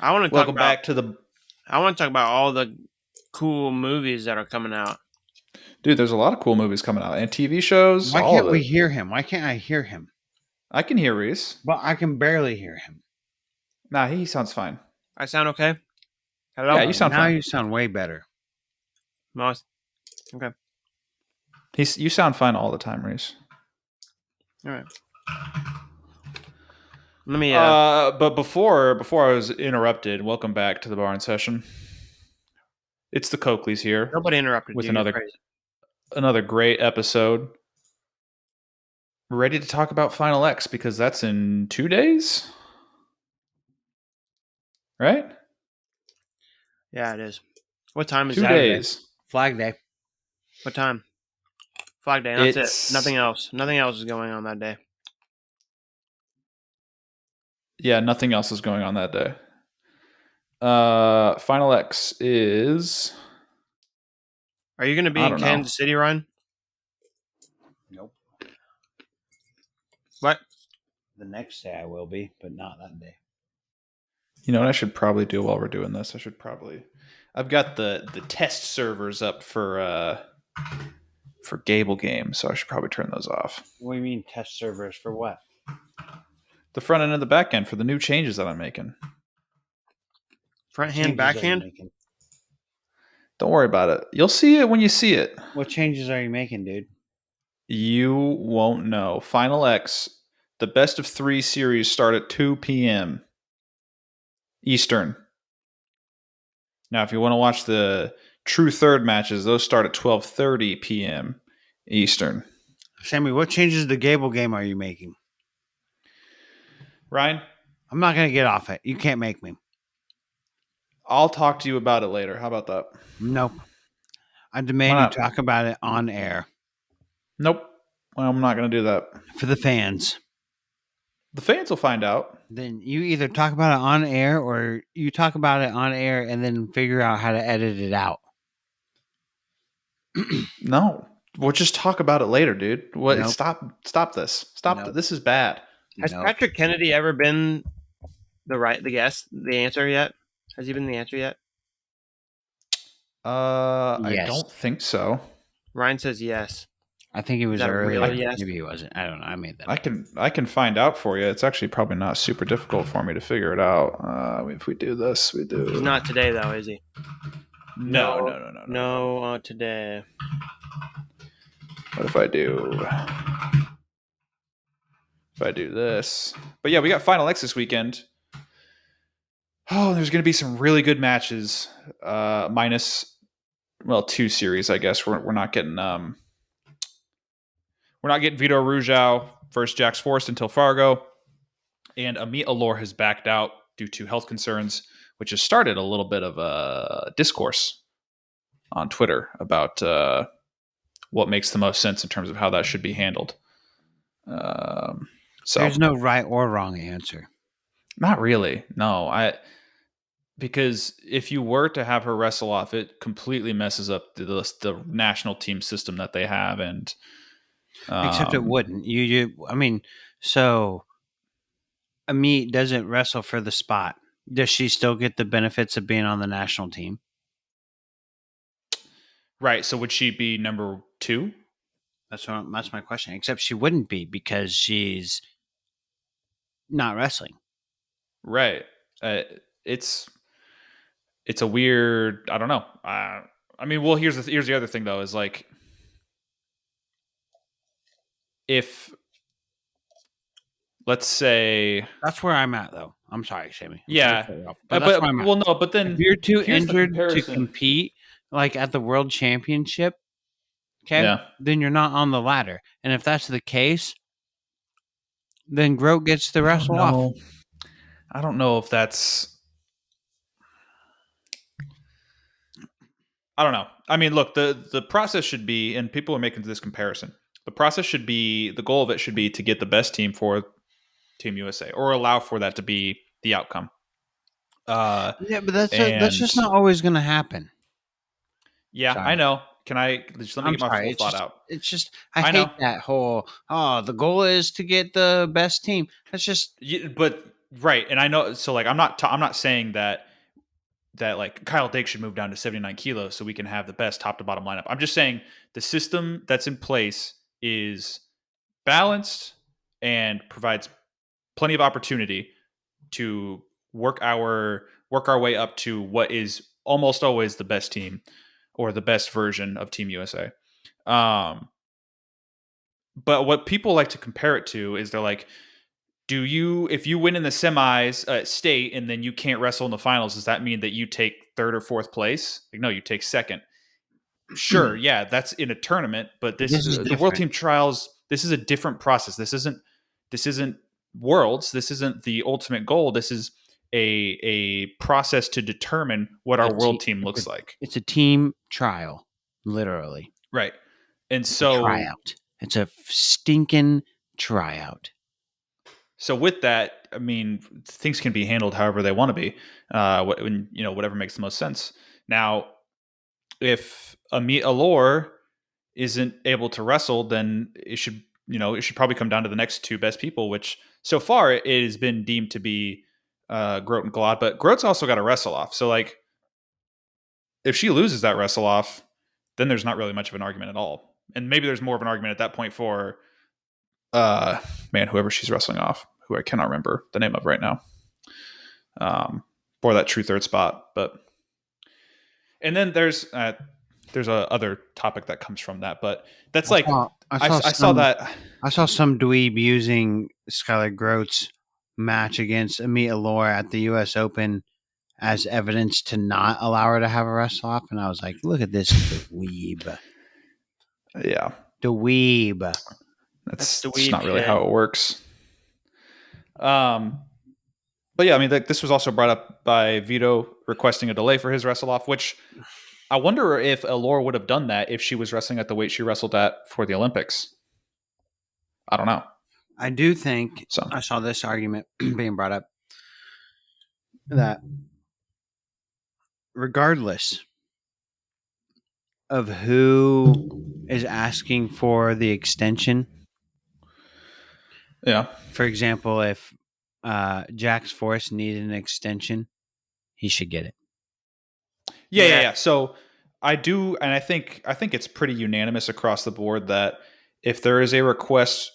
I want to Welcome back to the... I want to talk about all the cool movies that are coming out. Dude, there's a lot of cool movies coming out. And TV shows, Why all can't of we it. hear him? Why can't I hear him? I can hear Reese. But I can barely hear him. Nah, he sounds fine. I sound okay? Hello? Yeah, you sound now fine. you sound way better. Most. Okay. You sound fine all the time, Reese. All right. Let me. But before I was interrupted, welcome back to the Barn Session. It's the Coakleys here Nobody interrupted with you. You're another great episode. We're ready to talk about Final X because that's in 2 days, right? Yeah, it is. What time is 2 that? days. Flag Day. What time? Flag Day. That's it. Nothing else. Nothing else is going on that day. Yeah, nothing else is going on that day. Final X is... Are you going to be in Kansas City, Ryan? Nope. What? The next day I will be, but not that day. You know what I should probably do while we're doing this? I've got the test servers up for Gable Game, so I should probably turn those off. What do you mean test servers for what? The front end and the back end for the new changes that I'm making. Front hand, backhand? Don't worry about it. You'll see it when you see it. What changes are you making, dude? You won't know. Final X, the best of 3 series start at 2 p.m. Eastern. Now, if you want to watch the true third matches, those start at 12:30 p.m. Eastern. Sammy, what changes to the Gable Game are you making? Ryan? I'm not going to get off it. You can't make me. I'll talk to you about it later. How about that? Nope. I demand you talk about it on air. Nope. Well, I'm not going to do that. For the fans. The fans will find out. Then you either talk about it on air or you talk about it on air and then figure out how to edit it out. No. We'll just talk about it later, dude. What? Nope. Stop this. Stop. This is bad. Has Patrick Kennedy ever been the answer yet? Has he been the answer yet? Yes. I don't think so. Ryan says yes. I think he was early. Really yes? Maybe he wasn't. I don't know. I made that. I can find out for you. It's actually probably not super difficult for me to figure it out. If we do this, we do. He's not today though, is he? No, today. What if I do? If I do this, but yeah, we got Final X this weekend. Oh, there's going to be some really good matches. Minus, 2 series, I guess. We're not getting Vito Rujao versus Jax Forrest until Fargo, and Amit Allure has backed out due to health concerns, which has started a little bit of a discourse on Twitter about what makes the most sense in terms of how that should be handled. So there's no right or wrong answer. Not really. No, because if you were to have her wrestle off, it completely messes up the national team system that they have, and except it wouldn't. So Amit doesn't wrestle for the spot. Does she still get the benefits of being on the national team? Right. So would she be number 2? That's my question. Except she wouldn't be because she's not wrestling. Right. It's a weird. I don't know. Here's the other thing though. Is like if let's say that's where I'm at though. I'm sorry, Sammy. Yeah, but then if you're too injured to compete, like at the World Championship. Okay, yeah. Then you're not on the ladder. And if that's the case, then Grote gets the wrestle off. I don't know if that's... I don't know. I mean, look, the process should be, and people are making this comparison, the goal of it should be to get the best team for Team USA, or allow for that to be the outcome. But that's just not always going to happen. Yeah, sorry. I know. Can I just let me get my full thought out? It's just I hate that whole the goal is to get the best team. That's just but right. And I know, so like I'm not saying that like Kyle Dake should move down to 79 kilos so we can have the best top to bottom lineup. I'm just saying the system that's in place is balanced and provides plenty of opportunity to work our way up to what is almost always the best team or the best version of Team USA. But what people like to compare it to is they're like, if you win in the semis at state and then you can't wrestle in the finals, does that mean that you take third or fourth place? Like, no, you take second. Sure, yeah, that's in a tournament, but this is the World Team Trials. This is a different process. This isn't Worlds. This isn't the ultimate goal. This is a process to determine what our world team looks like. It's a team trial, literally. Right, and so tryout. It's a stinking tryout. So with that, I mean, things can be handled however they want to be, whatever makes the most sense. Now, if Amit Allure isn't able to wrestle, then it should probably come down to the next two best people, which so far it has been deemed to be Grote and Glad, but Grote's also got a wrestle off. So like, if she loses that wrestle off, then there's not really much of an argument at all. And maybe there's more of an argument at that point for whoever she's wrestling off, who I cannot remember the name of right now, for that true third spot. And then there's a other topic that comes from that, but that's I saw some dweeb using Skylar Grote's match against Amit Allure at the U.S. Open as evidence to not allow her to have a wrestle off, and I was like, look at this dweeb. Yeah, dweeb. That's not really how it works. But yeah, I mean, this was also brought up by Vito requesting a delay for his wrestle off, which I wonder if Allure would have done that if she was wrestling at the weight she wrestled at for the Olympics. I don't know. I do think I saw this argument being brought up that regardless of who is asking for the extension, yeah. For example, if Jax Forrest needed an extension, he should get it. Yeah. So I do, and I think it's pretty unanimous across the board that if there is a request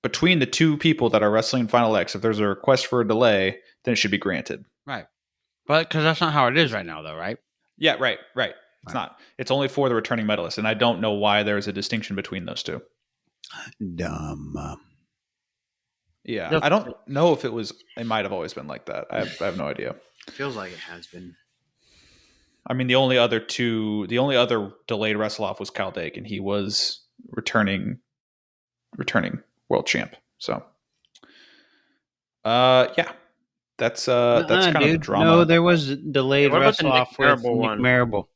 between the two people that are wrestling in Final X, if there's a request for a delay, then it should be granted. Right. But because that's not how it is right now, though, right? Yeah, right. It's not. It's only for the returning medalist, and I don't know why there's a distinction between those two. Dumb. Yeah, I don't know if it might have always been like that. I have no idea. It feels like it has been. I mean, the only other delayed wrestle off was Kyle Dake, and he was returning world champ. So, yeah, that's kind of the drama. No, there was delayed wrestle off with Nick Marable.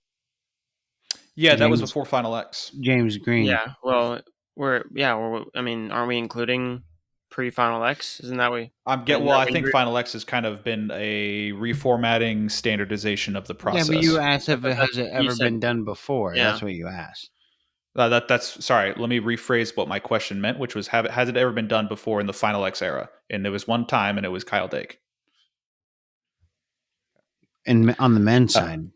Yeah, that was before Final X. James Green. Yeah, well, aren't we including pre-Final X? Isn't that I think Final X has kind of been a reformatting standardization of the process. Yeah, but you asked if it has ever been done before. Yeah. That's what you asked. That's sorry. Let me rephrase what my question meant, which was, has it ever been done before in the Final X era? And there was one time, and it was Kyle Dake. And on the men's side,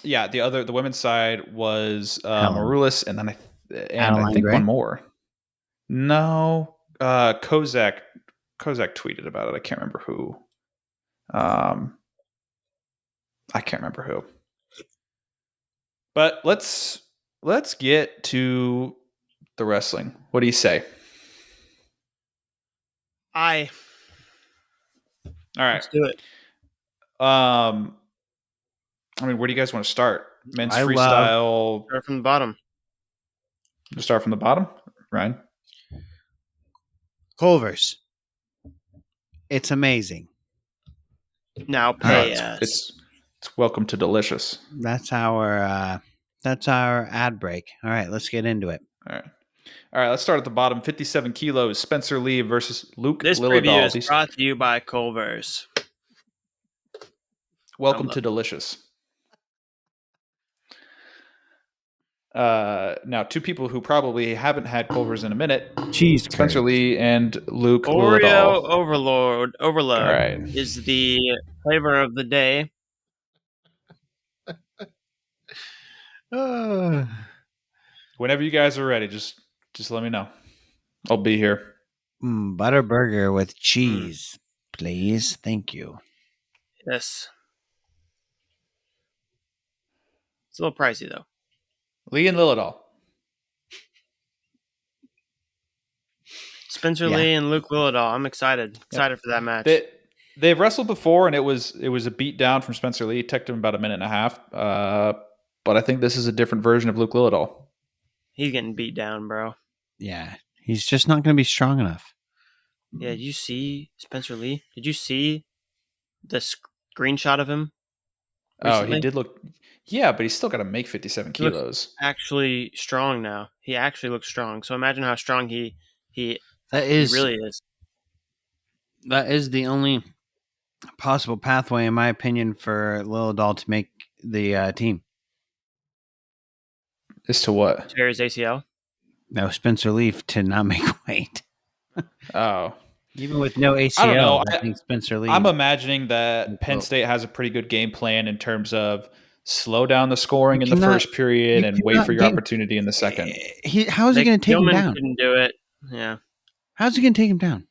yeah, the women's side was Maroulis, and then I think Gray? one more. No, Kozak tweeted about it. I can't remember who. I can't remember who. But let's get to the wrestling. What do you say? All right. Let's do it. I mean, where do you guys want to start? Men's freestyle. Start from the bottom. Start from the bottom, Ryan. Culver's. It's amazing. Now pay us. It's welcome to delicious. That's our ad break. All right, let's get into it. All right. Let's start at the bottom. 57 kilos. Spencer Lee versus Luke This Lillidahl. Preview is brought to you by Culver's. Welcome to delicious. Now, two people who probably haven't had Culver's in a minute: Cheese Spencer curds. Lee and Luke Oreo Lillidahl. Overload All right. is the flavor of the day. Whenever you guys are ready, just let me know. I'll be here. Butter burger with cheese, please. Thank you. Yes. It's a little pricey, though. Lee and Lillidahl. Spencer Lee and Luke Lillidahl. I'm excited. Excited for that match. They've wrestled before, and it was a beat down from Spencer Lee. It took him about a minute and a half. But I think this is a different version of Luke Lillidahl. He's getting beat down, bro. Yeah. He's just not going to be strong enough. Yeah, did you see Spencer Lee? Did you see the screenshot of him recently? Oh, he did look... Yeah, but he's still got to make 57 kilos. Actually strong now. He actually looks strong. So imagine how strong he really is. That is the only possible pathway, in my opinion, for Lillidahl to make the team. As to what? Tear his ACL? No, Spencer Lee to not make weight. Oh. Even with no ACL, I don't know. I think Spencer Lee... I'm imagining that Penn State has a pretty good game plan in terms of slow down the scoring in the first period and wait for your opportunity in the second. How is he going to take him down? Couldn't do it. Yeah. How's he going to take him down?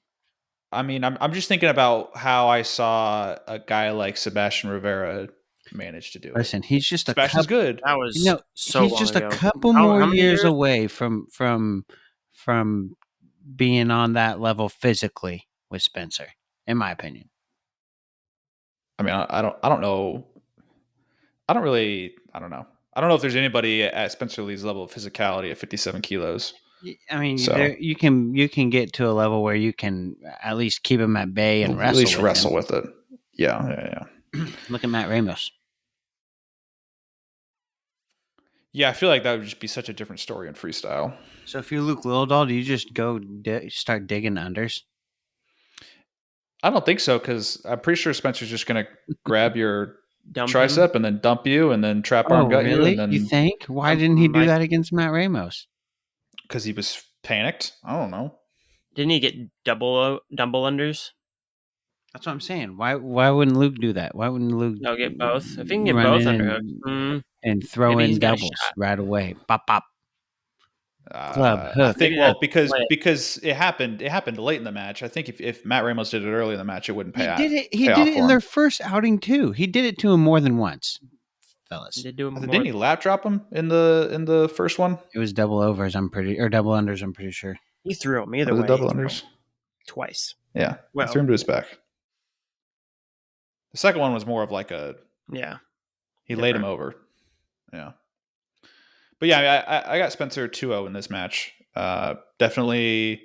I mean, I'm just thinking about how I saw a guy like Sebastian Rivera manage to do it. Listen, he's just Sebastian's good. That was he's just a couple more years away from being on that level physically with Spencer, in my opinion. I mean, I don't know. I don't know. I don't know if there's anybody at Spencer Lee's level of physicality at 57 kilos. I mean, you can get to a level where you can at least keep him at bay and at least wrestle with it. Yeah. Look at Matt Ramos. Yeah, I feel like that would just be such a different story in freestyle. So if you're Luke Lillidahl, do you just go start digging unders? I don't think so, because I'm pretty sure Spencer's just going to grab your tricep and then dump you and then trap arm gut you. And then, you think? Why didn't he do that against Matt Ramos? Because he was panicked. I don't know. Didn't he get double unders? That's what I'm saying. Why wouldn't Luke do that? Why wouldn't Luke get both? If he can get both underhooks and throw in doubles right away. Pop pop. Club hook. I think because it happened late in the match. I think if Matt Ramos did it early in the match, it wouldn't pay off. He did it in their first outing too. He did it to him more than once, fellas. Didn't he lap drop him in the first one? It was double overs. Double unders. I'm pretty sure he threw him either way. Double unders twice. Yeah, he threw him to his back. The second one was more of like a He laid him over. Yeah. But yeah, I got Spencer 2-0 in this match. Definitely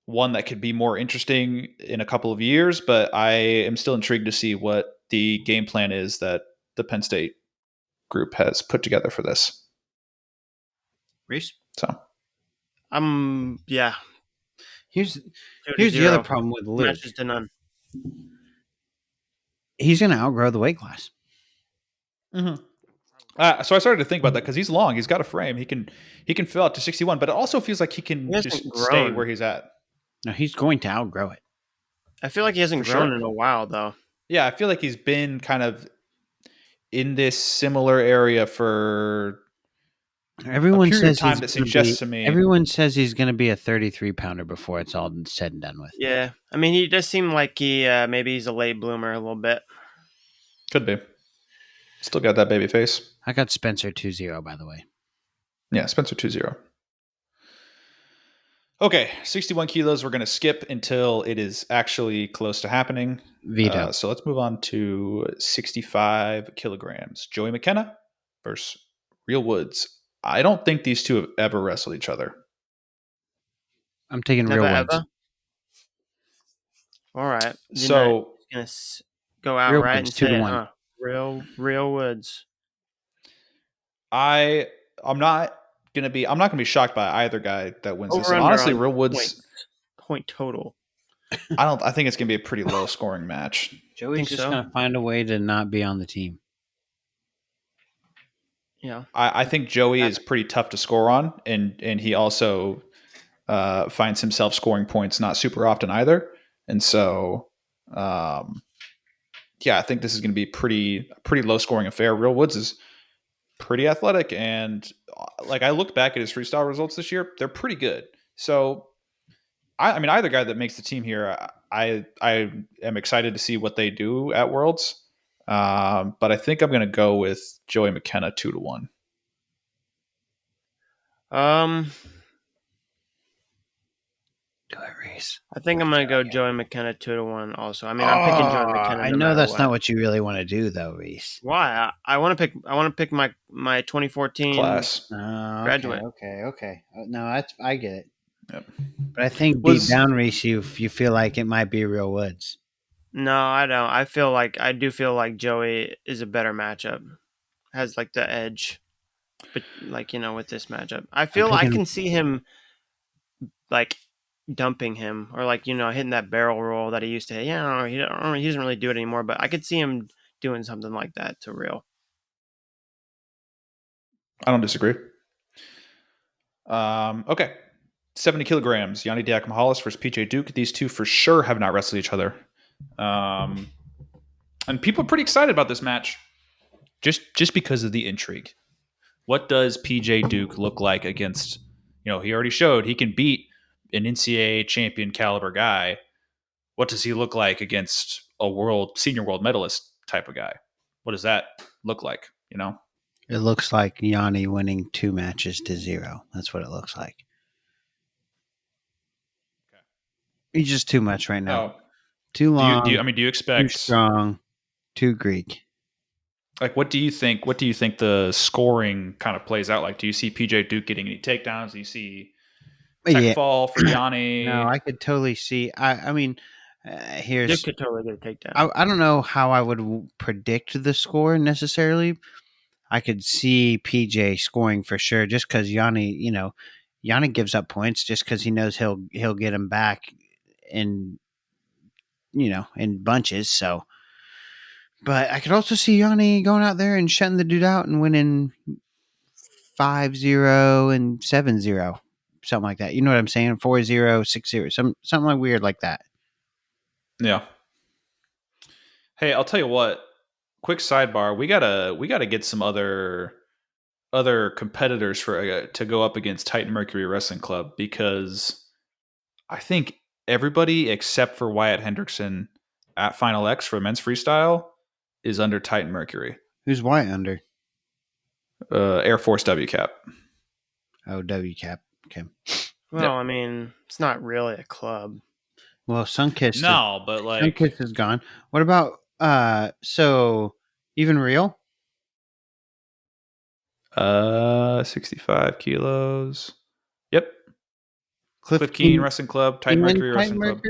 one that could be more interesting in a couple of years, but I am still intrigued to see what the game plan is that the Penn State group has put together for this. Reese? So. Yeah. Here's the other problem with Luke. Matches to none. He's going to outgrow the weight class. Mm-hmm. So I started to think about that because he's long. He's got a frame. He can fill out to 61, but it also feels like he can just stay where he's at. No, he's going to outgrow it. I feel like he hasn't grown in a while, though. Yeah, I feel like he's been kind of in this similar area for everyone says time that suggests to me. Everyone says he's going to be a 33-pounder before it's all said and done with. Yeah, I mean, he does seem like maybe he's a late bloomer a little bit. Could be. Still got that baby face. I got Spencer 2-0, by the way. Yeah, Spencer 2-0. Okay, 61 kilos. We're going to skip until it is actually close to happening. Veto. So let's move on to 65 kilograms. Joey McKenna versus Real Woods. I don't think these two have ever wrestled each other. I'm taking Real Woods. Ever? All right. So going to go out right and say 2-1. Real Woods. I'm not gonna be shocked by either guy that wins this. Honestly, Real Woods point total. I think it's gonna be a pretty low scoring match. Joey's just gonna find a way to not be on the team. Yeah. I think Joey is pretty tough to score on, and he also finds himself scoring points not super often either. And so, I think this is going to be pretty low scoring affair. Real Woods is pretty athletic, and like I looked back at his freestyle results this year, they're pretty good. So, I mean, either guy that makes the team here, I am excited to see what they do at Worlds. But I think I'm going to go with Joey McKenna 2-1. Do it, Reese. I think I'm gonna go Joey McKenna 2-1. Also, I mean, I'm picking Joey McKenna. I know that's not what you really want to do, though, Reese. Why? I want to pick. I want to pick my 2014 class graduate. Okay. No, I get it. Yep. But I think deep down, Reese, you feel like it might be Real Woods. No, I don't. I do feel like Joey is a better matchup. Has like the edge, but like with this matchup, I feel I can see him like dumping him or like hitting that barrel roll that he used to hit. Yeah, I don't know, he doesn't really do it anymore, but I could see him doing something like that to Real. I don't disagree. Okay. 70 kilograms. Yanni Diakomahalis versus PJ Duke. These two for sure have not wrestled each other. And people are pretty excited about this match just because of the intrigue. What does PJ Duke look like against, he already showed he can beat an NCAA champion caliber guy. What does he look like against a senior world medalist type of guy? What does that look like? It looks like Yanni winning 2 matches to 0. That's what it looks like. Okay. He's just too much right now. Too long. Do you expect too strong, too Greek? Like, what do you think? What do you think the scoring kind of plays out like? Do you see PJ Duke getting any takedowns? Do you see tech fall for Yanni? No, I could totally see. I mean, Duke could totally get a takedown. I don't know how I would predict the score necessarily. I could see PJ scoring for sure, just because Yanni, Yanni gives up points just because he knows he'll get him back in bunches. So, but I could also see Yanni going out there and shutting the dude out and winning 5-0 and 7-0, something like that. You know what I'm saying? 4-0, 6-0, something like weird like that. Yeah. Hey, I'll tell you what. Quick sidebar: we gotta get some other competitors to go up against Titan Mercury Wrestling Club, because I think everybody except for Wyatt Hendrickson at Final X for men's freestyle is under Titan Mercury. Who's Wyatt under? Air Force WCAP. Oh, WCAP. Okay. Well, I mean, it's not really a club. Well, Sunkist. No, but like Sunkist is gone. What about so even Real? 65 kilos. Yep. Cliff Keen Wrestling Club, Titan Mercury Wrestling Club.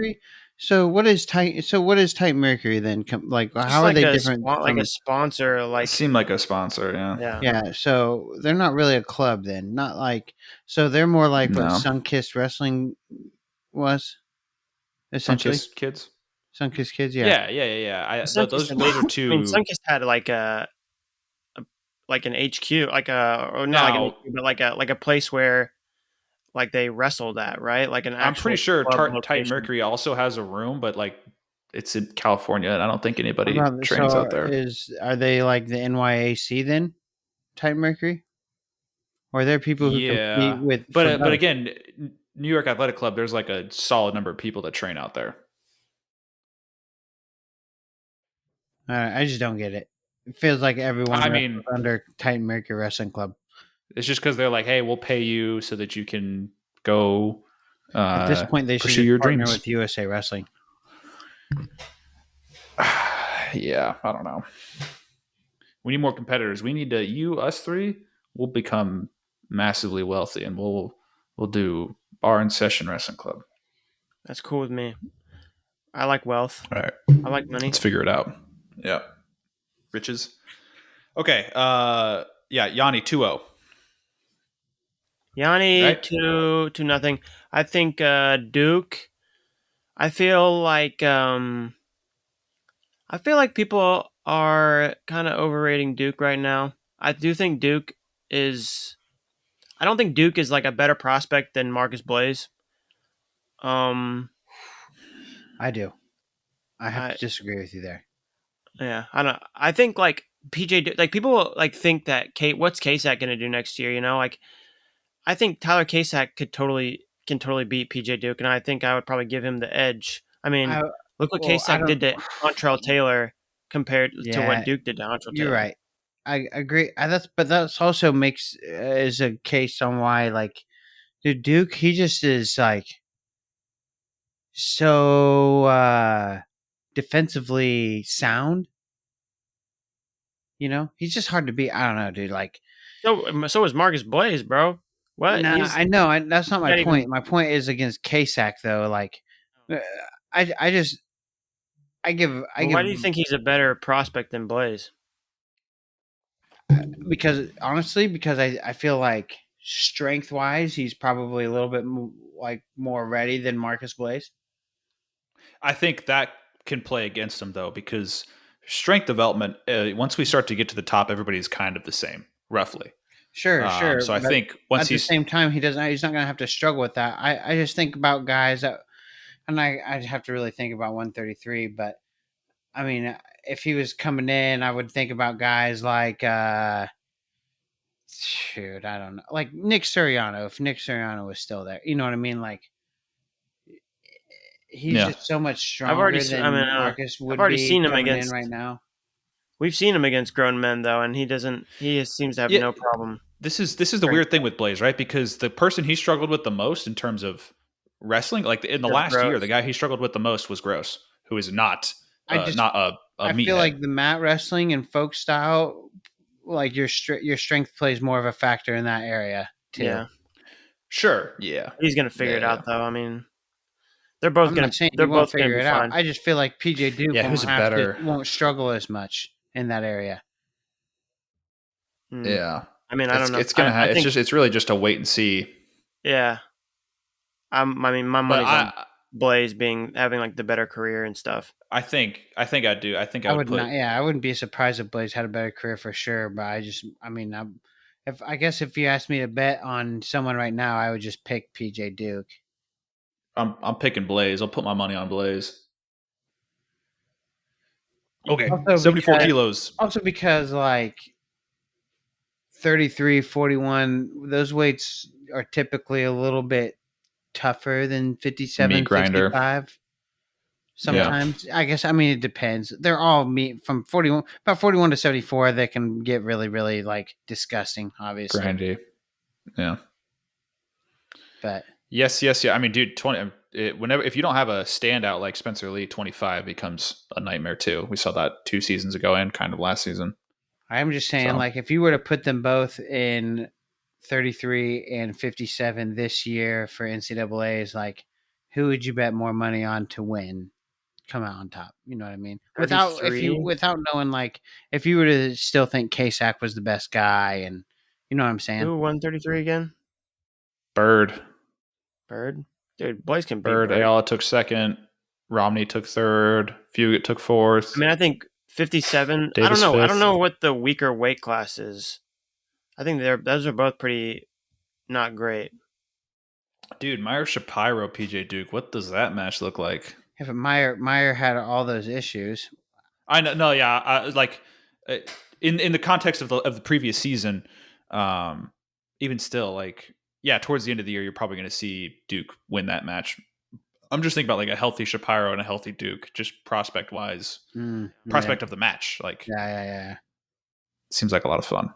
So what is Titan Mercury then? Like, how are they different? Like a sponsor, like it seemed like a sponsor, yeah. So they're not really a club then. Not like, so they're more like what Sunkist Wrestling was. Essentially, Sunkist Kids. Sunkist Kids, yeah. Those are two. I mean, Sunkist had like an HQ, like a place where like they wrestled at, right? Like an actual. I'm pretty sure Titan Mercury also has a room, but like it's in California, and I don't think anybody trains out there. Are they like the NYAC then? Titan Mercury, or are there people who compete with? But again, New York Athletic Club, there's like a solid number of people that train out there. I just don't get it. It feels like everyone under Titan Mercury Wrestling Club. It's just because they're like, hey, we'll pay you so that you can go. At this point, they should pursue your partner dreams with USA Wrestling. Yeah, I don't know. We need more competitors. We need us three will become massively wealthy, and we'll do Bar and Session Wrestling Club. That's cool with me. I like wealth. All right. I like money. Let's figure it out. Yeah. Riches. Okay. Yanni 2-0. Yanni 2-0. I think Duke. I feel like people are kind of overrating Duke right now. I do think Duke is I don't think Duke is like a better prospect than Marcus Blaze. I do. I have to disagree with you there. Yeah, I don't. I think like PJ, like people like think that what's K-Sack going to do next year? You know, like I think Tyler K-Sack can totally beat PJ Duke, and I think I would probably give him the edge. I mean, look what K-Sack did to Antrell Taylor compared to what Duke did to Antrell Taylor. You're right. I agree. But that's also is a case on why like Duke, he just is like so defensively sound. You know, he's just hard to beat. I don't know, dude. Like, so is Marcus Blaze, bro. What? Nah, I know. That's not my point. My point is against K-Sack, though. Like, I give. Why do you think he's a better prospect than Blaze? Because I feel like strength wise, he's probably a little bit more ready than Marcus Blaze. I think that can play against him though, because strength development. Once we start to get to the top, everybody's kind of the same, roughly. Sure. So I think once at the same time, he's not going to have to struggle with that. I just think about guys that, and I'd have to really think about 133. But I mean, if he was coming in, I would think about guys like, shoot, I don't know, like Nick Suriano. If Nick Suriano was still there, you know what I mean? Like, he's just so much stronger than Marcus would be. I've already seen him against right now. We've seen him against grown men though, and he seems to have no problem. This is the weird thing with Blaze, right? Because the person he struggled with the most in terms of wrestling, like in the last year, the guy he struggled with the most was Gross, who is not a meathead. I feel like the mat wrestling and folk style, like your strength plays more of a factor in that area too. Yeah, sure. Yeah, he's gonna figure it out though. I mean, they're both gonna figure it out. I just feel like PJ Duke won't struggle as much in that area. Yeah. I mean, I don't know. It's really just a wait and see. Yeah. I mean, my money's on Blaze having like the better career and stuff. I think I do. I think I would put. I wouldn't be surprised if Blaze had a better career for sure. But if you asked me to bet on someone right now, I would just pick PJ Duke. I'm picking Blaze. I'll put my money on Blaze. Okay, 74 kilos. Also because like 33, 41, those weights are typically a little bit tougher than 57, 65. Sometimes. Yeah. I guess, I mean, it depends. They're all meat from about 41 to 74. They can get really, really like disgusting, obviously. Grindy. Yeah. But yes. I mean, dude, if you don't have a standout like Spencer Lee, 25 becomes a nightmare too. We saw that 2 seasons ago and kind of last season. I'm just saying, like, if you were to put them both in 33 and 57 this year for NCAAs, like, who would you bet more money on to win, come out on top? You know what I mean? Without knowing, like, if you were to still think K-Sack was the best guy, and you know what I'm saying? Who won 33 again? Bird. Dude, Blaze can beat Bird. Ayala took second. Romney took third. Fugit took fourth. I mean, I think 57. Davis I don't know. fifth. I don't know what the weaker weight class is. I think those are both pretty not great. Dude, Meyer Shapiro, PJ Duke. What does that match look like? Yeah, but Meyer had all those issues. I know. No, yeah. In the context of the previous season, even still, like, yeah, towards the end of the year, you're probably going to see Duke win that match. I'm just thinking about like a healthy Shapiro and a healthy Duke, just prospect wise, prospect of the match. Like, yeah. Seems like a lot of fun.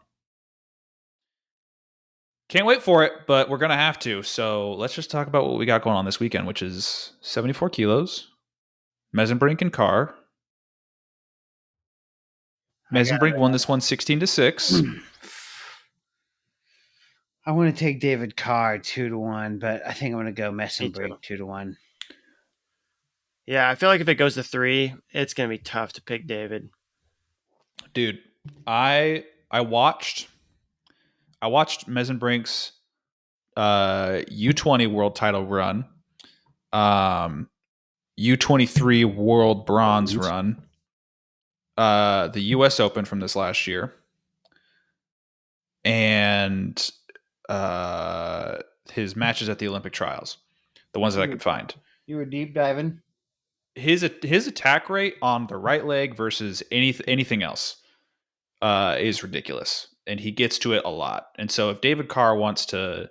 Can't wait for it, but we're going to have to. So let's just talk about what we got going on this weekend, which is 74 kilos, Mesenbrink and Carr. Mesenbrink won this one 16-6. I want to take David Carr 2-1, but I think I'm going to go Mesenbrink 2-1. Yeah, I feel like if it goes to 3, it's going to be tough to pick David. Dude, I watched Mesenbrink's U20 world title run, U23 world bronze run, the US Open from this last year, and his matches at the Olympic trials, the ones that I could find. You were deep diving. His attack rate on the right leg versus anything else is ridiculous, and he gets to it a lot. And so if David Carr wants to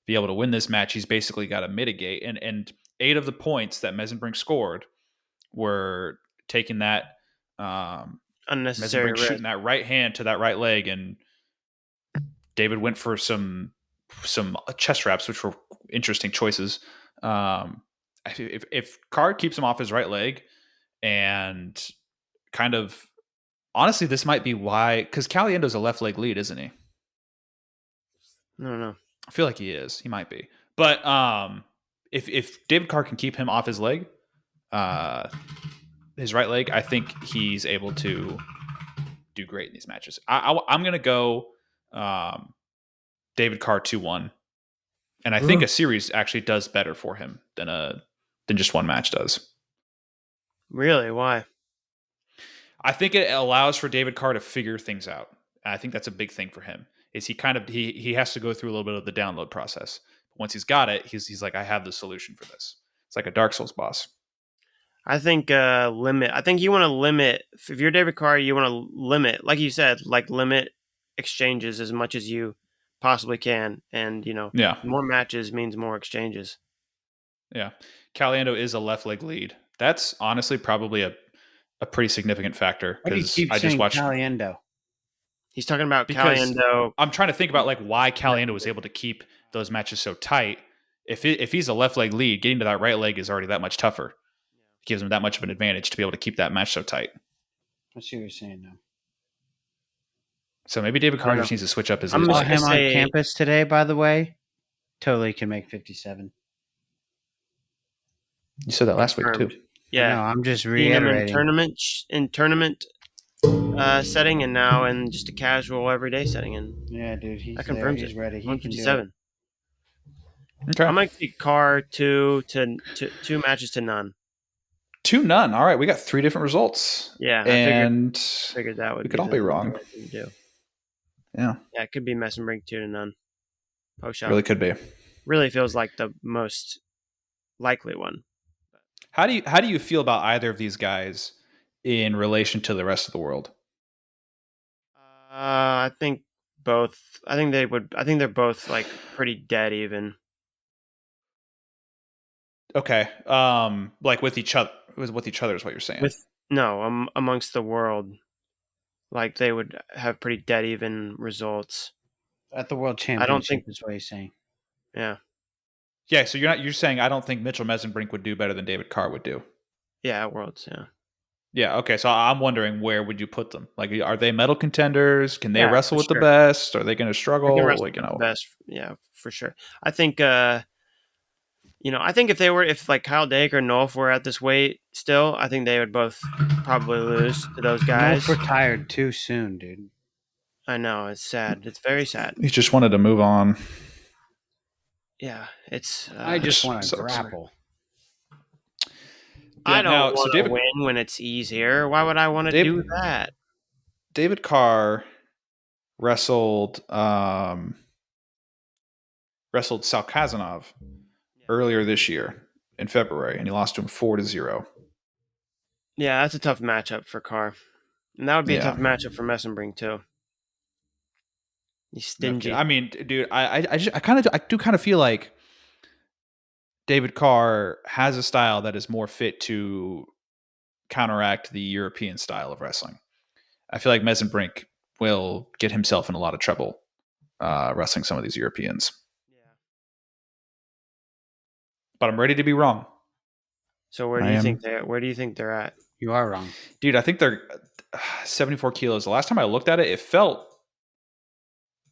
be able to win this match, he's basically got to mitigate. And 8 of the points that Mesenbrink scored were taking that unnecessary risk, shooting that right hand to that right leg, and David went for some chest wraps, which were interesting choices. If Carr keeps him off his right leg, and kind of honestly, this might be why, because Caliendo's a left leg lead, isn't he? No. I feel like he is. He might be. But if David Carr can keep him off his leg, his right leg, I think he's able to do great in these matches. I'm going to go David Carr 2-1. And I think a series actually does better for him than just one match does. Really? Why? I think it allows for David Carr to figure things out. And I think that's a big thing for him. Is he has to go through a little bit of the download process. Once he's got it, he's like, I have the solution for this. It's like a Dark Souls boss. I think limit. I think you want to limit. If you're David Carr, you want to limit, like you said, limit exchanges as much as you possibly can, and more matches means more exchanges. Yeah, Caliendo is a left leg lead. That's honestly probably a pretty significant factor, because I just watched Caliendo. He's talking about Caliendo. I'm trying to think about why Caliendo was able to keep those matches so tight. If he's a left leg lead, getting to that right leg is already that much tougher. It gives him that much of an advantage to be able to keep that match so tight. I see what you're saying now. So maybe David Carr just needs to switch up his. I saw him on campus today, by the way. Totally can make 57. You said that last week too. Yeah, no, I'm just reiterating. In tournament setting, and now in just a casual everyday setting. And yeah, dude, he's ready. He 157. Okay, I'm gonna take Carr 2 matches to none. 2-0. All right, we got 3 different results. Yeah, and I figured that would. We could all be wrong. Yeah, it could be Mesenbrink 2-0. Post shot really could be. Really feels like the most likely one. How do you feel about either of these guys in relation to the rest of the world? I think both. I think they're both pretty dead even. Okay. With each other. With each other is what you're saying. Amongst the world, they would have pretty dead even results at the World Championship. I don't think is what he's saying. Yeah. Yeah, so you're saying I don't think Mitchell Mesenbrink would do better than David Carr would do. Yeah, at Worlds, yeah. Yeah, okay. So I'm wondering, where would you put them? Are they medal contenders? Can they wrestle with the best? Are they going to struggle? They can wrestle with the best. Yeah, for sure. I think I think if Kyle Dake or Nolf were at this weight still, I think they would both probably lose to those guys. Nolf retired too soon, dude. I know, it's sad. It's very sad. He just wanted to move on. Yeah, it's. I just want to grapple. I don't want to win when it's easier. Why would I want to do that? David Carr wrestled Sal Kazanov earlier this year in February, and he lost to him 4-0. Yeah, that's a tough matchup for Carr, and that would be a tough matchup for Mesenbrink too. He's stingy. Okay. I mean, dude, I do kind of feel like David Carr has a style that is more fit to counteract the European style of wrestling. I feel like Mesenbrink will get himself in a lot of trouble wrestling some of these Europeans. Yeah. But I'm ready to be wrong. So where do you think they're at? You are wrong. Dude, I think they're 74 kilos. The last time I looked at it, it felt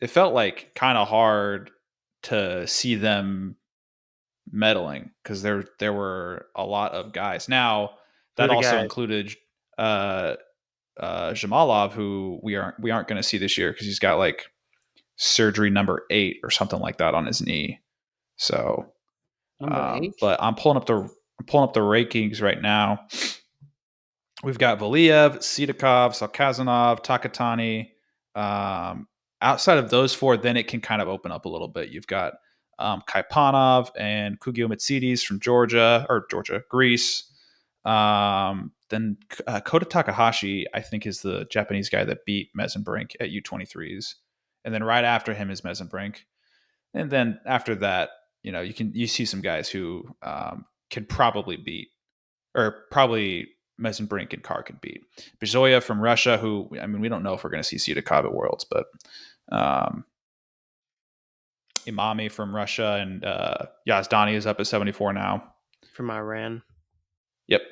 like kind of hard to see them medaling, because there were a lot of guys. Now that also included Jamalov, who we aren't going to see this year because he's got surgery number 8 or something like that on his knee. So, number 8. But I'm pulling up the rankings right now. We've got Valiev, Sidakov, Salkazanov, Takatani, outside of those four, then it can kind of open up a little bit. You've got Kaipanov and Kugio Mitsidis from Greece. Then Kota Takahashi, I think, is the Japanese guy that beat Mesenbrink at U23s. And then right after him is Mesenbrink. And then after that, you see some guys who can probably beat, or probably Mesenbrink and Carr can beat. Bezoya from Russia, who, I mean, we don't know if we're going to see Sudakov at Worlds, but Imami from Russia, and Yazdani is up at 74 now. From Iran. Yep.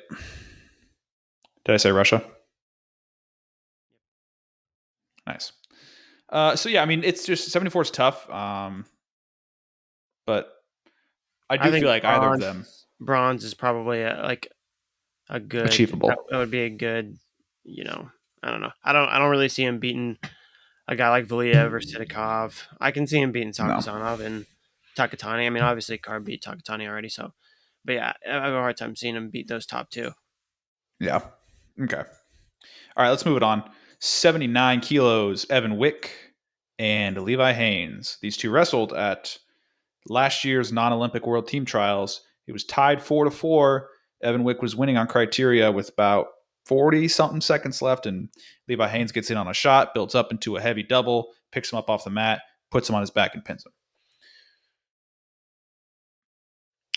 Did I say Russia? Nice. So yeah, I mean, it's just 74 is tough. But I feel like either of them. Bronze is probably a good achievable. That would be a good, I don't know. I don't really see him beating a guy like Valiev or Sidakov. I can see him beating Sakazanov and Takatani. I mean, obviously Carr beat Takatani already, so. But yeah, I have a hard time seeing him beat those top two. Yeah. Okay. All right, let's move it on. 79 kilos, Evan Wick and Levi Haynes. These two wrestled at last year's non-Olympic World Team Trials. It was tied 4-4. Evan Wick was winning on criteria with about 40-something seconds left, and Levi Haynes gets in on a shot, builds up into a heavy double, picks him up off the mat, puts him on his back, and pins him.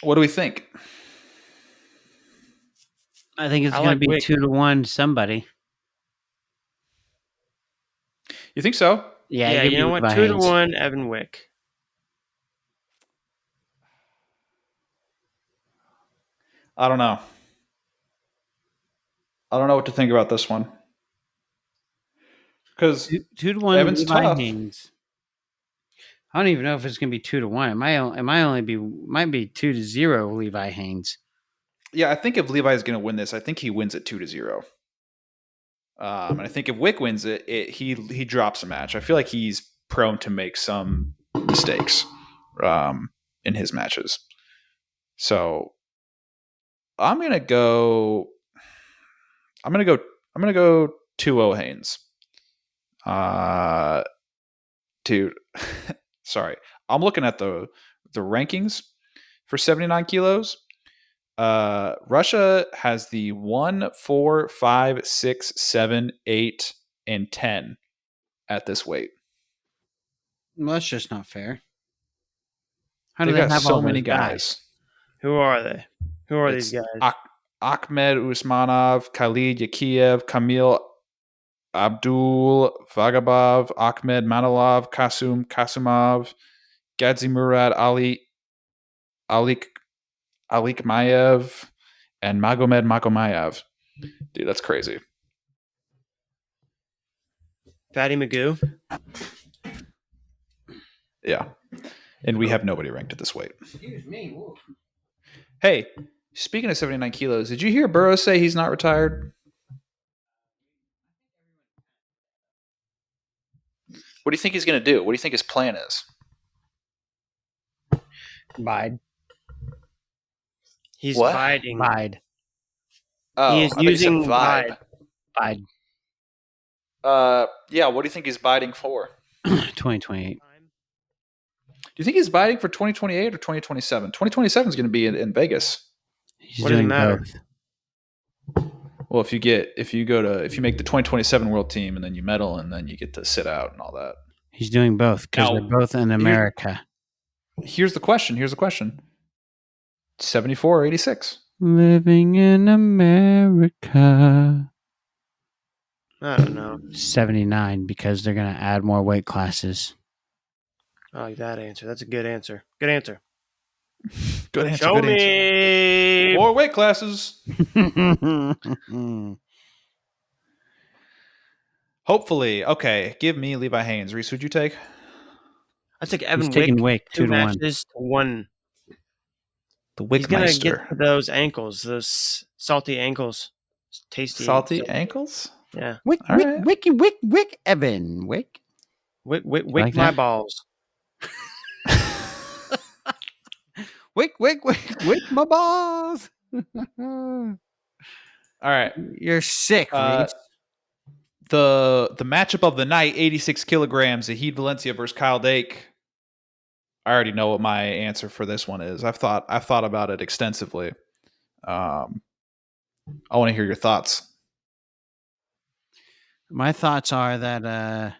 What do we think? I think it's going to be Wick. 2-1 somebody. You think so? Yeah, you know what? 2-1 Evan Wick. I don't know. I don't know what to think about this one. Because 2-1 Evan's tough. Haynes. I don't even know if it's going to be 2-1. It might be 2-0 Levi Haynes. Yeah, I think if Levi is going to win this, I think he wins it 2-0. And I think if Wick wins it, he drops a match. I feel like he's prone to make some mistakes in his matches. So I'm gonna go 2-0 Haynes. Dude, sorry. I'm looking at the rankings for 79 kilos. Russia has the 1, 4, 5, 6, 7, 8, and 10 at this weight. Well, that's just not fair. How do they have so many guys? Who are they? Who are these guys? Ahmed Usmanov, Khalid Yakiev, Kamil Abdul Vagabov, Ahmed Manilov, Kasumov, Gadzi Murad, Alik Mayev, and Magomed Magomayev. Dude, that's crazy. Fatty Magoo. Yeah. And we have nobody ranked at this weight. Excuse me. Whoa. Hey, speaking of 79 kilos, did you hear Burroughs say he's not retired? What do you think he's going to do? What do you think his plan is? Bide. He's biding. Bide. Oh, he is using vibe. Bide. Yeah, what do you think he's biding for? 2028. Do you think he's biding for 2028 or 2027? 2027 is going to be in Vegas. He's doing both. Well, if you make the 2027 world team and then you medal and then you get to sit out and all that. He's doing both because they're both in America. Here's the question. 74 or 86? Living in America. I don't know. 79 because they're going to add more weight classes. I like that answer. That's a good answer. Good answer. Good answer. Show me more weight classes. Hopefully. Okay. Give me Levi Haynes. Reese, who'd you take? I take Evan Wick 2 matches to 1. The Wickmeister. He's going to get those ankles, those salty ankles. Tasty. Salty ankles? Yeah. Wick, Evan. Wick. Wick like my that? balls. Wick my balls. All right. You're sick, Reese. the matchup of the night, 86 kilograms, Zahid Valencia versus Kyle Dake. I already know what my answer for this one is. I've thought about it extensively. I want to hear your thoughts. My thoughts are that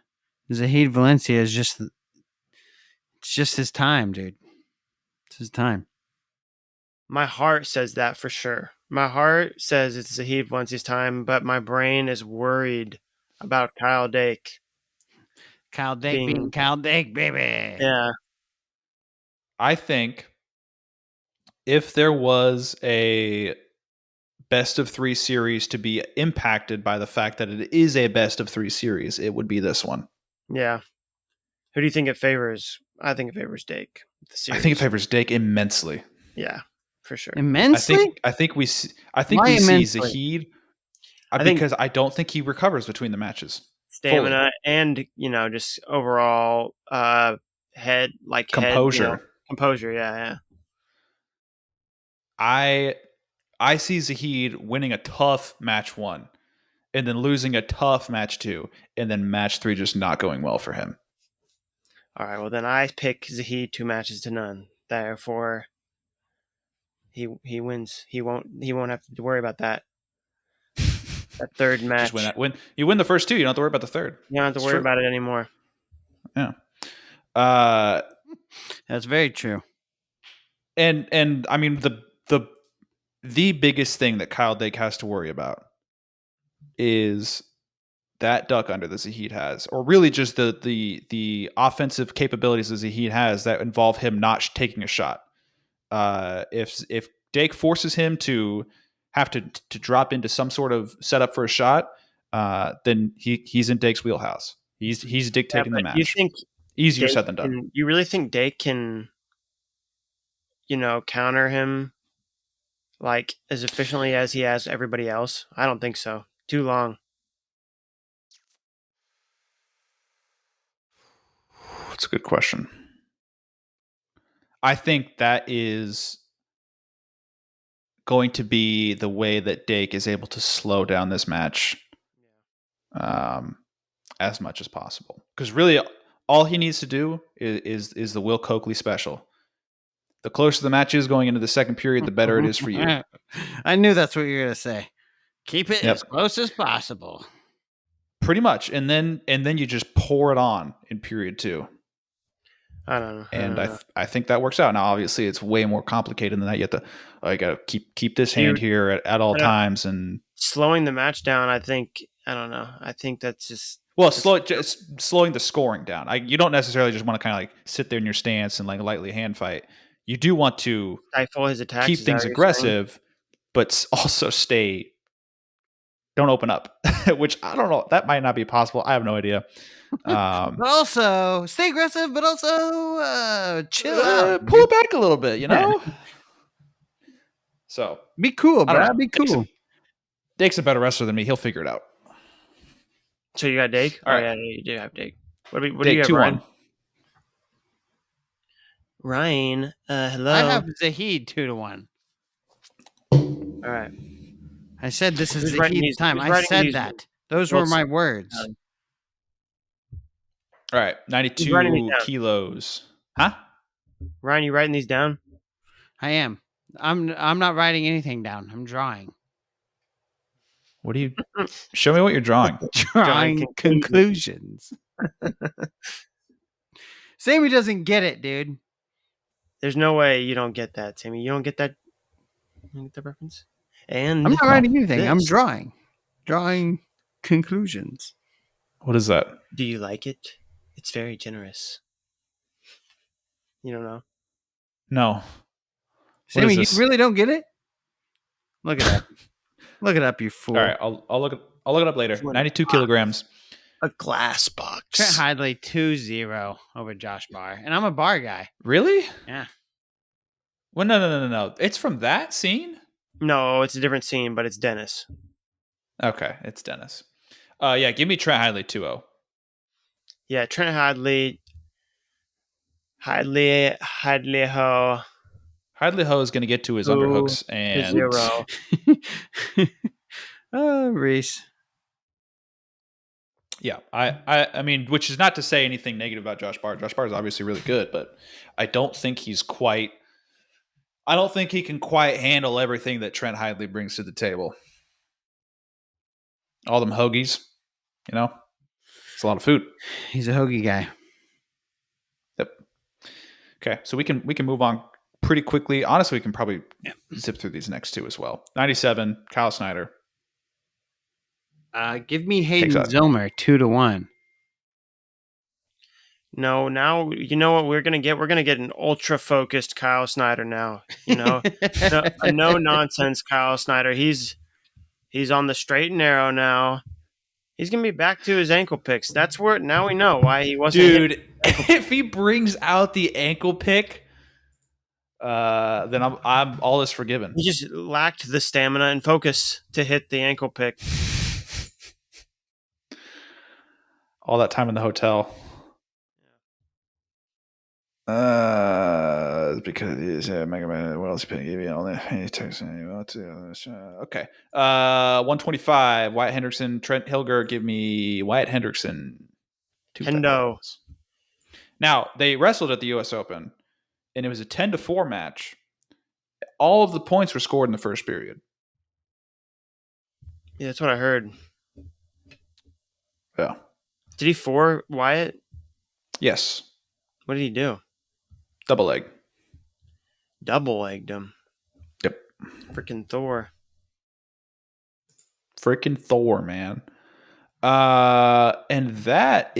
Zahid Valencia is just his time, dude. It's his time. My heart says that for sure. My heart says it's Zahid Valencia's time, but my brain is worried about Kyle Dake. Kyle Dake being Kyle Dake, baby. Yeah. I think if there was a best of 3 series to be impacted by the fact that it is a best of 3 series, it would be this one. Yeah. Who do you think it favors? I think it favors Dake. I think it favors Dake immensely. Yeah, for sure. Immensely? I think we see Zahid because I don't think he recovers between the matches. Stamina and, just overall head composure. Composure, yeah. I see Zahid winning a tough match 1 and then losing a tough match 2 and then match 3 just not going well for him. All right, well then I pick Zahid 2 matches to none. Therefore, he wins. He won't have to worry about that. That third match. Just you win the first 2, you don't have to worry about the third. You don't have to worry about it anymore. Yeah. That's very true. And I mean the biggest thing that Kyle Dake has to worry about is that duck under that Zahid has, or really just the offensive capabilities that Zahid has that involve him not taking a shot. If Dake forces him to have to drop into some sort of setup for a shot, then he's in Dake's wheelhouse. He's dictating the match. You think easier said than done? You really think Dake can, counter him like as efficiently as he has everybody else? I don't think so. Too long. That's a good question. I think that is going to be the way that Dake is able to slow down this match as much as possible. Because really, all he needs to do is the Will Coakley special. The closer the match is going into the second period, the better it is for you. I knew that's what you were going to say. Keep it as close as possible. Pretty much. And then you just pour it on in period 2. I don't know. And I think that works out. Now, obviously, it's way more complicated than that. You have to got to keep this hand here at all times. And slowing the match down, I don't know. I think that's just... Well, slowing the scoring down. You don't necessarily just want to kind of like sit there in your stance and like lightly hand fight. You do want to stifle his attacks, keep things aggressive, but also don't open up, which I don't know. That might not be possible. I have no idea. But also stay aggressive, but also chill out. Pull it back a little bit, So be cool, bro. Be cool. Dake's a better wrestler than me. He'll figure it out. So you got Dake? All right. Yeah, you do have Dake. What do Dake, you have, 2-1. Ryan, hello. I have Zahid 2-1. All right. I said this is Zahid's time. I said that. Those were my words. All right, 92 kilos. Huh? Ryan, you writing these down? I am. I'm not writing anything down. I'm drawing. What do you... Show me what you're drawing. Drawing conclusions. Sammy doesn't get it, dude. There's no way you don't get that, Sammy. You don't get that? You get the reference? And I'm not writing anything. I'm drawing. Drawing conclusions. What is that? Do you like it? It's very generous. You don't know? No. Sammy, you really don't get it? Look it up. Look it up, you fool. All right, I'll look it up later. 92 kilograms. A glass box. Trent Hidley 2-0 over Josh Barr. And I'm a Barr guy. Really? Yeah. Well, no. It's from that scene? No, it's a different scene, but it's Dennis. Okay, it's Dennis. Yeah, give me Trent Hidley 2-0. Yeah, Trent Hidley Ho. Hidley Ho is going to get to his underhooks and 0. Reese. Yeah, I mean, which is not to say anything negative about Josh Barr. Josh Barr is obviously really good, but I don't think he can quite handle everything that Trent Hidley brings to the table. All them hoagies, it's a lot of food. He's a hoagie guy. Yep. Okay, so we can move on pretty quickly. Honestly, we can probably zip through these next two as well. 97, Kyle Snyder. Give me Hayden Zilmer 2-1. No, now you know what we're gonna get. We're gonna get an ultra focused Kyle Snyder now. A no nonsense Kyle Snyder. He's on the straight and narrow now. He's gonna be back to his ankle picks. That's where now we know why he wasn't. Dude, if he brings out the ankle pick, then I'm all is forgiven. He just lacked the stamina and focus to hit the ankle pick. All that time in the hotel. Because he's Mega Man. What else he gave you all that? Okay. 125. Wyatt Hendrickson, Trent Hilger. Give me Wyatt Hendrickson. Hendo. Now they wrestled at the U.S. Open, and it was a 10-4 match. All of the points were scored in the first period. Yeah, that's what I heard. Yeah. Did he four Wyatt? Yes. What did he do? Double leg. Double legged him. Yep. Freaking Thor. Freaking Thor, man. And that's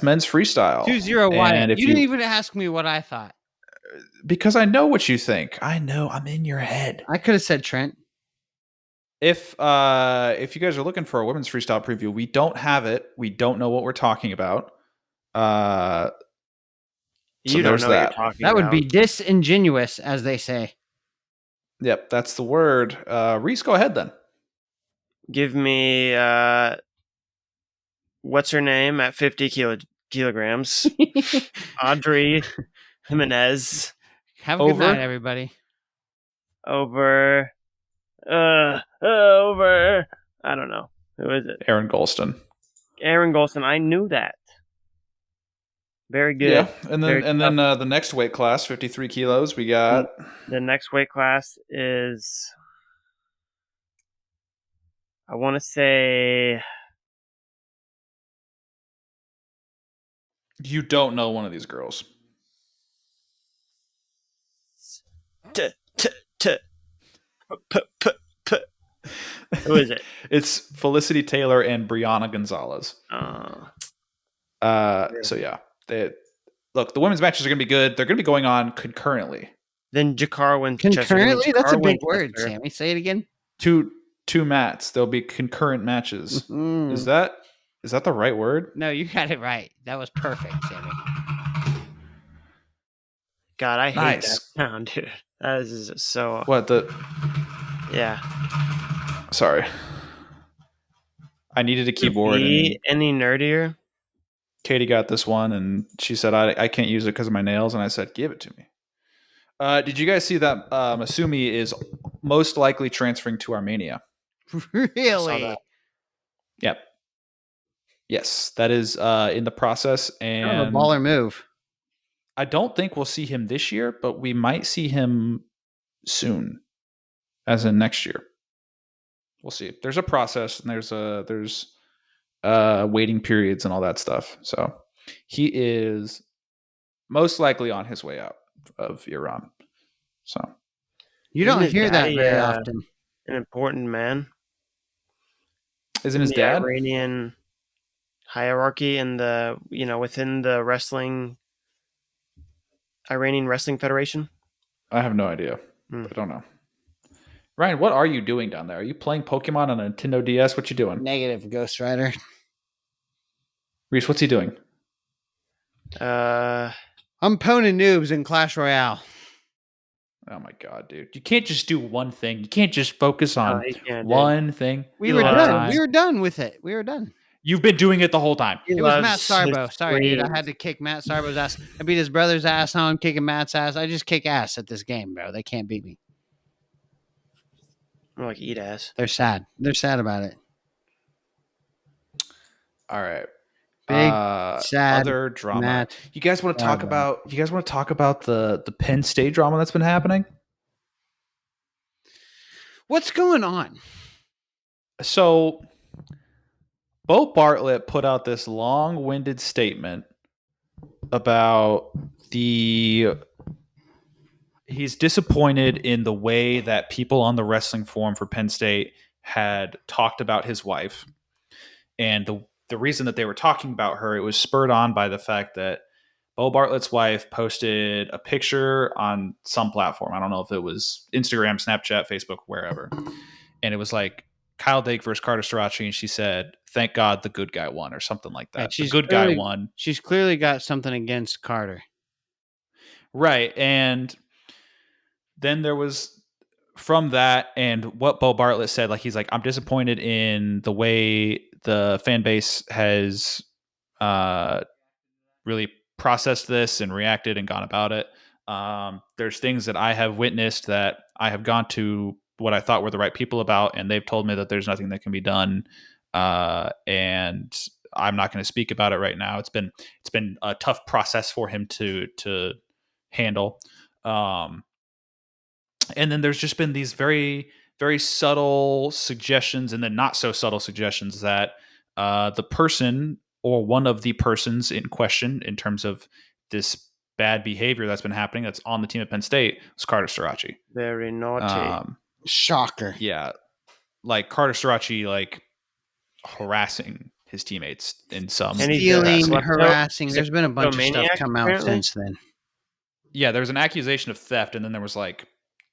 men's freestyle. 2-0 Wyatt. You didn't even ask me what I thought. Because I know what you think. I know. I'm in your head. I could have said Trent. If you guys are looking for a women's freestyle preview, we don't have it. We don't know what we're talking about. You don't know what you're talking about. That would be disingenuous, as they say. Yep, that's the word. Reese, go ahead then. Give me what's her name at 50 kilograms? Audrey Jimenez. Have a good night, everybody. Over. I don't know. Who is it? Aaron Golston. I knew that. Very good. Yeah, and then the next weight class, 53 kilos, we got. The next weight class is, I want to say. You don't know one of these girls. Who is it? It's Felicity Taylor and Brianna Gonzalez. So yeah, look, the women's matches are going to be good. They're going to be going on concurrently. Then Jakar Winchester. Concurrently? That's a big word, Sammy. Say it again. Two mats. There'll be concurrent matches. Mm-hmm. Is that the right word? No, you got it right. That was perfect, Sammy. God, I hate that sound, dude. That is so. What the? Yeah. Sorry. I needed a keyboard. Any nerdier? Katie got this one, and she said, I can't use it because of my nails. And I said, give it to me. Did you guys see that Masumi is most likely transferring to Armenia? Really? Yep. Yes, that is in the process. And kind of a baller move. I don't think we'll see him this year, but we might see him soon, as in next year. We'll see. There's a process, and there's waiting periods and all that stuff. So he is most likely on his way out of Iran. So you don't hear that very often. An important man. Isn't his dad? Iranian hierarchy in the within the Iranian Wrestling Federation? I have no idea. I don't know. Ryan, what are you doing down there? Are you playing Pokemon on a Nintendo DS? What you doing? Negative, Ghost Rider. Reese, what's he doing? I'm poning noobs in Clash Royale. Oh my god, dude. You can't just do one thing. You can't just focus on one thing. We were done. We were done with it. We were done. You've been doing it the whole time. It was Matt Sarbo. Sorry, dude. I had to kick Matt Sarbo's ass. I beat his brother's ass. Now I'm kicking Matt's ass. I just kick ass at this game, bro. They can't beat me. More like eat ass. They're sad. They're sad about it. All right. Big sad other drama. Matt You guys want to talk about? You guys want to talk about the Penn State drama that's been happening? What's going on? So, Bo Bartlett put out this long-winded statement about he's disappointed in the way that people on the wrestling forum for Penn State had talked about his wife. And the reason that they were talking about her, it was spurred on by the fact that Bo Bartlett's wife posted a picture on some platform. I don't know if it was Instagram, Snapchat, Facebook, wherever. And it was like Kyle Dake versus Carter Starachi. And she said, "Thank God the good guy won," or something like that. Yeah, the good guy won. She's clearly got something against Carter. Right. And then there was from that and what Bo Bartlett said, like, he's like, "I'm disappointed in the way the fan base has really processed this and reacted and gone about it. There's things that I have witnessed that I have gone to what I thought were the right people about, and they've told me that there's nothing that can be done. And I'm not going to speak about it right now. It's been a tough process for him to handle. And then there's just been these very, very subtle suggestions and then not so subtle suggestions that the person or one of the persons in question in terms of this bad behavior that's been happening that's on the team at Penn State was Carter Starachi. Very naughty. Shocker. Yeah. Like Carter Starachi, like harassing his teammates in some stealing, harassing. There's been a bunch of stuff come out since then. Yeah, there was an accusation of theft, and then there was like,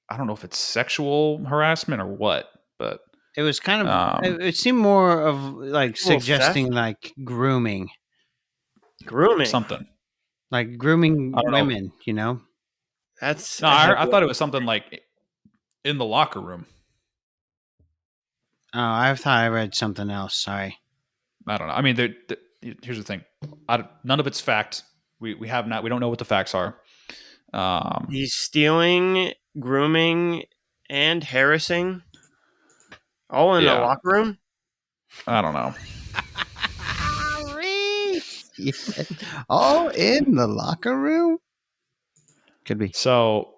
I don't know if it's sexual harassment or what, but it was kind of. It seemed more of like suggesting theft? like grooming, something like grooming women. You know, that's no. I thought it was something like in the locker room. Oh, I thought I read something else. Sorry. I don't know. I mean, here's the thing. None of it's fact. We don't know what the facts are. He's stealing, grooming, and harassing, all in the locker room. I don't know. All in the locker room. Could be. So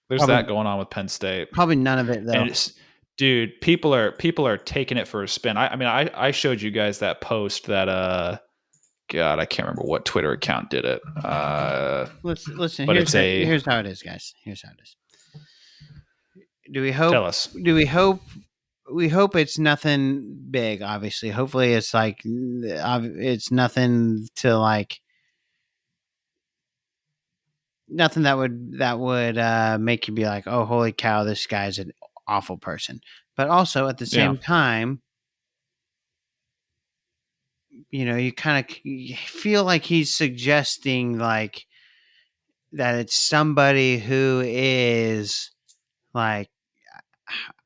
there's that going on with Penn State. Probably none of it though. And dude, people are taking it for a spin. I showed you guys that post that God, I can't remember what Twitter account did it. Listen. But here's how it is, guys. Here's how it is. Do we hope? Tell us. Do we hope? We hope it's nothing big. Obviously, hopefully it's like it's nothing to like nothing that would make you be like, oh, holy cow, this guy's an awful person. But also at the same time, you know, you kind of feel like he's suggesting like that it's somebody who is like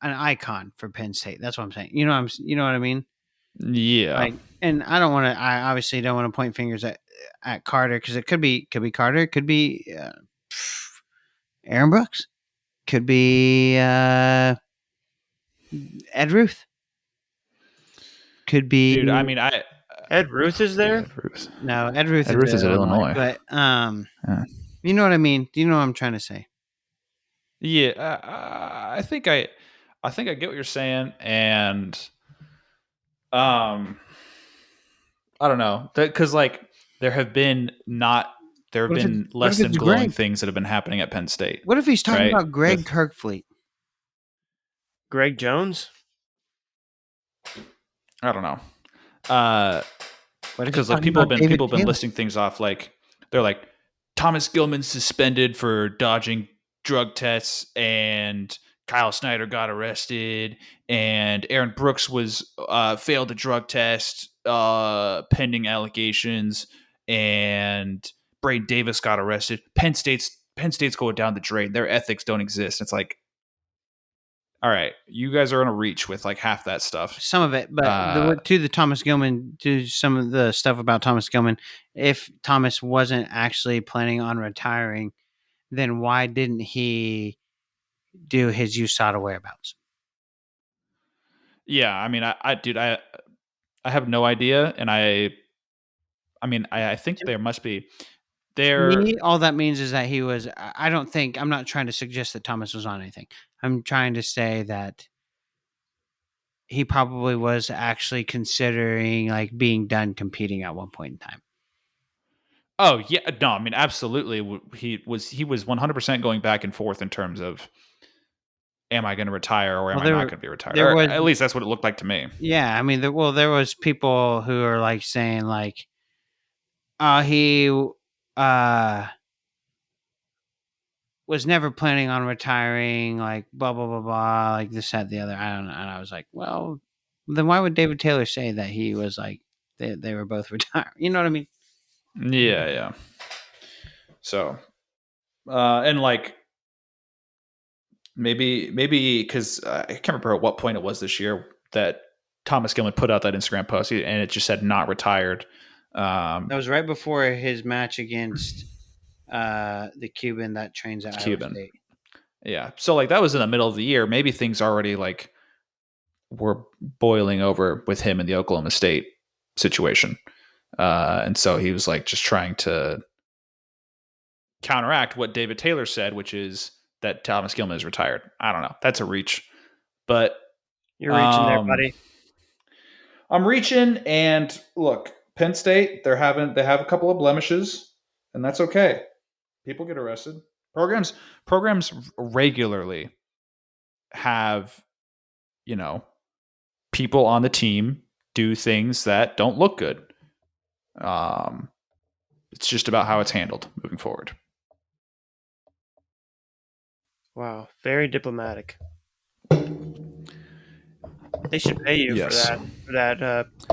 an icon for Penn State. That's what I'm saying. You know what I mean? Yeah. Like, and I obviously don't want to point fingers at Carter because it could be Carter, it could be Aaron Brooks, could be Ed Ruth, could be. Dude, I mean, Ed Ruth is there. No, Ed Ruth is at Illinois. But you know what I mean? Do you know what I'm trying to say? Yeah, I think I get what you're saying, and I don't know, because like there have been less than glowing things that have been happening at Penn State. What if he's talking about Greg Kirkfleet? Greg Jones? I don't know. Because like people have been listing things off, like they're like Thomas Gilman suspended for dodging drug tests, and Kyle Snyder got arrested, and Aaron Brooks was failed a drug test pending allegations, and Braden Davis got arrested. Penn State's going down the drain. Their ethics don't exist. It's like, all right, you guys are in a reach with like half that stuff. Some of it, but to the Thomas Gilman, to some of the stuff about Thomas Gilman, if Thomas wasn't actually planning on retiring, then why didn't he do his USADA whereabouts? Yeah, I mean, I I have no idea, and I think there must be. Me, all that means is that he was. I don't think. I'm not trying to suggest that Thomas was on anything. I'm trying to say that he probably was actually considering like being done competing at one point in time. Oh yeah, no, I mean absolutely. He was 100% going back and forth in terms of, am I going to retire or am I not going to be retired? Or at least that's what it looked like to me. Yeah, I mean, there was people who are like saying like, he was never planning on retiring, like blah blah blah blah, like this, that, the other. I don't know. And I was like, well, then why would David Taylor say that he was like they were both retired? You know what I mean? Yeah, yeah. So, and like maybe because I can't remember at what point it was this year that Thomas Gilman put out that Instagram post and it just said not retired. That was right before his match against the Cuban that trains at Iowa State. Yeah. So like that was in the middle of the year. Maybe things already like were boiling over with him in the Oklahoma State situation. And so he was like just trying to counteract what David Taylor said, which is that Thomas Gilman is retired. I don't know. That's a reach. But you're reaching there, buddy. I'm reaching, and look, Penn State, they have a couple of blemishes, and that's okay. People get arrested. Programs regularly have, people on the team do things that don't look good. It's just about how it's handled moving forward. Wow, very diplomatic. They should pay you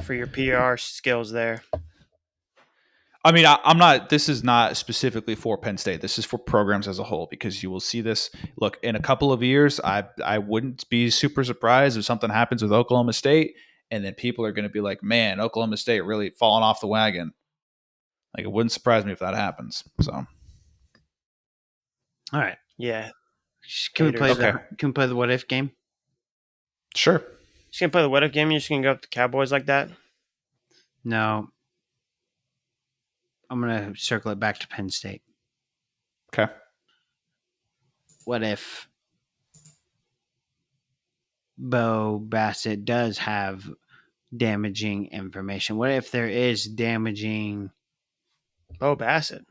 for your PR skills there. I mean, I'm not. This is not specifically for Penn State. This is for programs as a whole, because you will see this. Look, in a couple of years, I wouldn't be super surprised if something happens with Oklahoma State, and then people are going to be like, "Man, Oklahoma State really falling off the wagon." Like, it wouldn't surprise me if that happens. So, all right, yeah. Can we play the what if game? Sure. Just gonna play the what if game. You're just gonna go up to Cowboys like that? No. I'm going to circle it back to Penn State. Okay. What if Bo Bassett does have damaging information? What if there is damaging... Bo Bassett?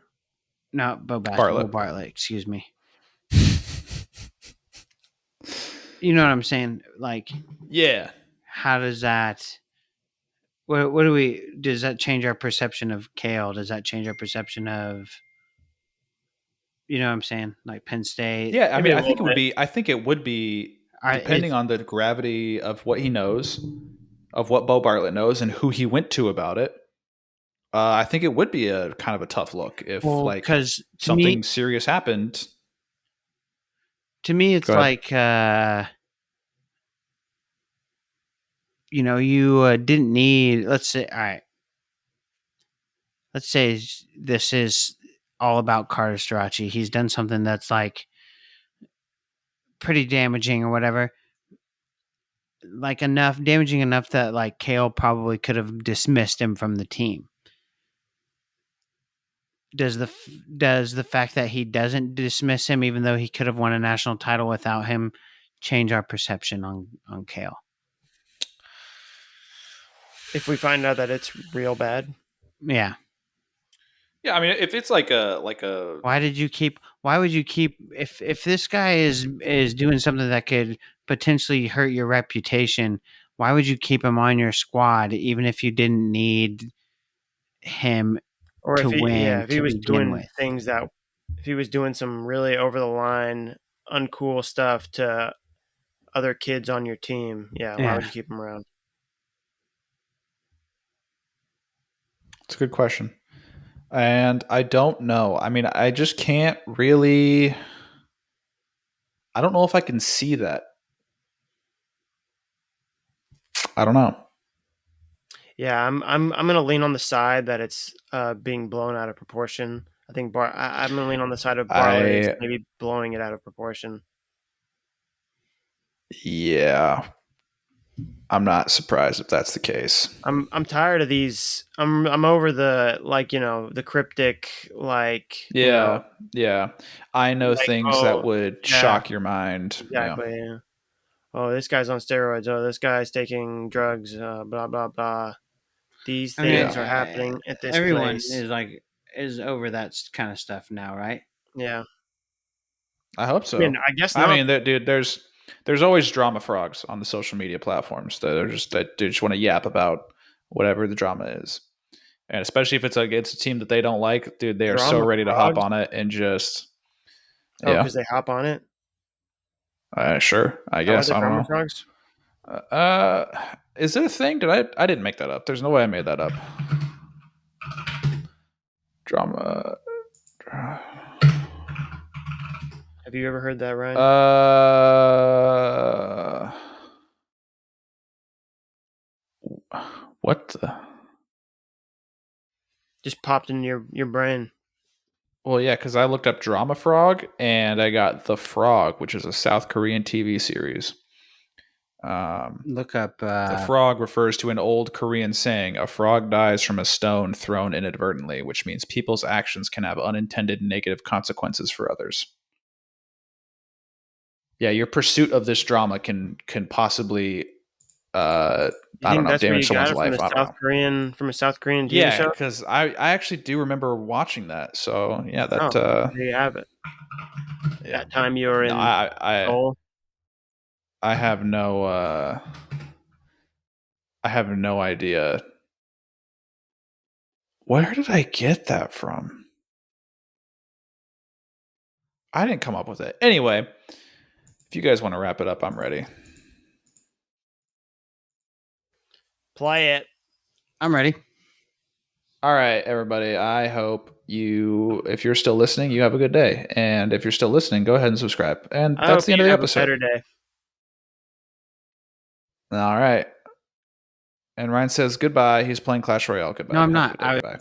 No, Bo Bassett. Bo Bartlett, excuse me. You know what I'm saying? Like, yeah. How does that... does that change our perception of Kale? Does that change our perception of, you know what I'm saying? Like Penn State? Yeah, I mean, I think it would be depending on the gravity of what he knows, of what Bo Bartlett knows and who he went to about it. I think it would be a kind of a tough look if something serious happened. To me, it's like, you didn't need, let's say, all right. Let's say this is all about Carter Starachi. He's done something that's like pretty damaging or whatever. Like damaging enough that like Kale probably could have dismissed him from the team. Does the fact that he doesn't dismiss him, even though he could have won a national title without him, change our perception on Kale? If we find out that it's real bad? Yeah. Yeah, I mean, if it's like a why would you keep if this guy is doing something that could potentially hurt your reputation, why would you keep him on your squad even if you didn't need him to win? If he was doing things that, if he was doing some really over the line, uncool stuff to other kids on your team, why would you keep him around? It's a good question. And I don't know. I mean, I just can't really... I don't know if I can see that. I don't know. Yeah, I'm gonna lean on the side that it's being blown out of proportion. I think I'm gonna lean on the side of Bartlett maybe blowing it out of proportion. Yeah. I'm not surprised if that's the case. I'm tired of these. I'm over the the cryptic Yeah. I know like, things that would shock your mind. Exactly. Yeah. Oh, this guy's on steroids. Oh, this guy's taking drugs. Blah blah blah. These things are happening at this everyone place. is over that kind of stuff now, right? Yeah. I hope so. I guess not. Dude, there's always drama frogs on the social media platforms that just want to yap about whatever the drama is, and especially if it's a team that they don't like, dude, they are so ready to hop on it and just. Oh, because they hop on it. Sure. I guess I don't know. Frogs? Is it a thing? I didn't make that up. There's no way I made that up. Drama. Have you ever heard that, Ryan? What the? Just popped in your brain. Well, yeah, because I looked up Drama Frog and I got The Frog, which is a South Korean TV series. Look up. The frog refers to an old Korean saying, "A frog dies from a stone thrown inadvertently," which means people's actions can have unintended negative consequences for others. Yeah, your pursuit of this drama can possibly, I don't know, damage someone's life. From a South Korean TV show? Yeah, because I actually do remember watching that. So yeah, that. There you have it. Yeah. That time you were in Seoul. I have no idea. Where did I get that from? I didn't come up with it. Anyway, if you guys want to wrap it up, I'm ready. Play it. I'm ready. All right, everybody. I hope if you're still listening, you have a good day. And if you're still listening, go ahead and subscribe. And that's the end of the episode. A better day. All right. And Ryan says goodbye. He's playing Clash Royale. Goodbye. No, I'm not. Goodbye.